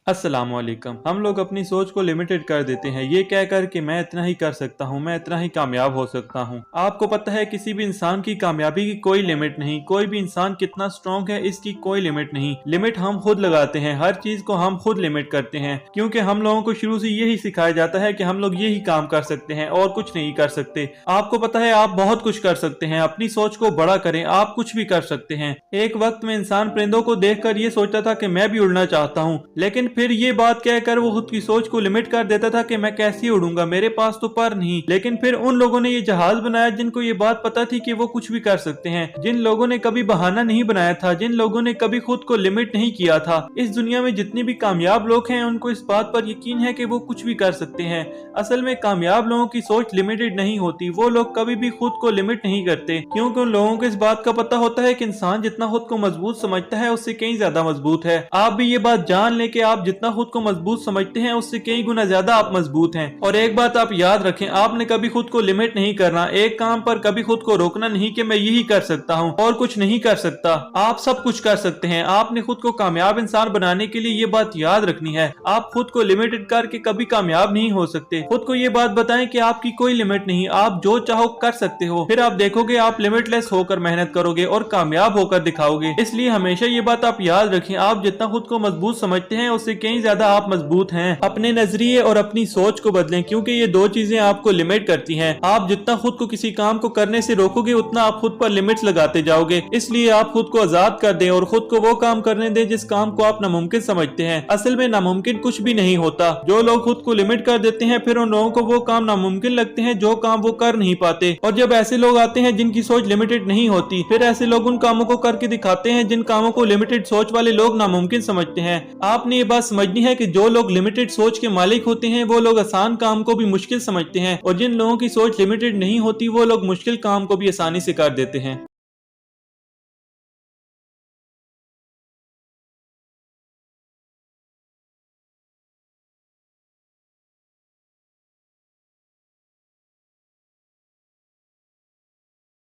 अस्सलामुअलैकुम। हम लोग अपनी सोच को लिमिटेड कर देते हैं, ये कहकर कि मैं इतना ही कर सकता हूँ, मैं इतना ही कामयाब हो सकता हूँ। आपको पता है किसी भी इंसान की कामयाबी की कोई लिमिट नहीं, कोई भी इंसान कितना स्ट्रॉन्ग है इसकी कोई लिमिट नहीं। लिमिट हम खुद लगाते हैं, हर चीज को हम खुद लिमिट करते हैं, क्योंकि हम लोगों को शुरू से यही सिखाया जाता है कि हम लोग यही काम कर सकते हैं और कुछ नहीं कर सकते। आपको पता है आप बहुत कुछ कर सकते हैं, अपनी सोच को बड़ा करें, आप कुछ भी कर सकते हैं। एक वक्त में इंसान परिंदों को देखकर ये सोचता था कि मैं भी उड़ना चाहता हूँ, लेकिन फिर ये बात कहकर वो खुद की सोच को लिमिट कर देता था कि मैं कैसे उड़ूंगा, मेरे पास तो पर नहीं। लेकिन फिर उन लोगों ने ये जहाज बनाया जिनको ये बात पता थी कि वो कुछ भी कर सकते हैं, जिन लोगों ने कभी बहाना नहीं बनाया था, जिन लोगों ने कभी खुद को लिमिट नहीं किया था। इस दुनिया में जितने भी कामयाब लोग हैं उनको इस बात पर यकीन है कि वो कुछ भी कर सकते हैं। असल में कामयाब लोगों की सोच लिमिटेड नहीं होती, वो लोग कभी भी खुद को लिमिट नहीं करते, क्योंकि उन लोगों को इस बात का पता होता है कि इंसान जितना खुद को मजबूत समझता है उससे कहीं ज्यादा मजबूत है। आप भी ये बात जान ले कि आप जितना खुद को मजबूत समझते हैं उससे कई गुना ज्यादा आप मजबूत हैं। और एक बात आप याद रखें, आपने कभी खुद को लिमिट नहीं करना, एक काम पर कभी खुद को रोकना नहीं कि मैं यही कर सकता हूँ और कुछ नहीं कर सकता। आप सब कुछ कर सकते हैं। आपने खुद को कामयाब इंसान बनाने के लिए ये बात याद रखनी है, आप खुद को लिमिटेड करके कभी कामयाब नहीं हो सकते। खुद को ये बात बताएं कि आपकी कोई लिमिट नहीं, आप जो चाहो कर सकते हो। फिर आप देखोगे आप लिमिटलेस होकर मेहनत करोगे और कामयाब होकर दिखाओगे। इसलिए हमेशा ये बात आप याद रखें, आप जितना खुद को मजबूत समझते हैं उससे कहीं ज्यादा आप मजबूत हैं। अपने नजरिए और अपनी सोच को बदलें, क्योंकि ये दो चीजें आपको लिमिट करती हैं। आप जितना खुद को किसी काम को करने से रोकोगे उतना आप खुद पर लिमिट्स लगाते जाओगे। इसलिए आप खुद को आजाद कर दें और खुद को वो काम करने दें जिस काम को आप नामुमकिन समझते हैं। असल में नामुमकिन कुछ भी नहीं होता। जो लोग खुद को लिमिट कर देते हैं फिर उन लोगों को वो काम नामुमकिन लगते हैं जो काम वो कर नहीं पाते। और जब ऐसे लोग आते हैं जिनकी सोच लिमिटेड नहीं होती, फिर ऐसे लोग उन कामों को करके दिखाते हैं जिन कामों को लिमिटेड सोच वाले लोग नामुमकिन समझते हैं। आपने ये बात समझनी है कि जो लोग लिमिटेड सोच के मालिक होते हैं वो लोग आसान काम को भी मुश्किल समझते हैं, और जिन लोगों की सोच लिमिटेड नहीं होती वो लोग मुश्किल काम को भी आसानी से कर देते हैं।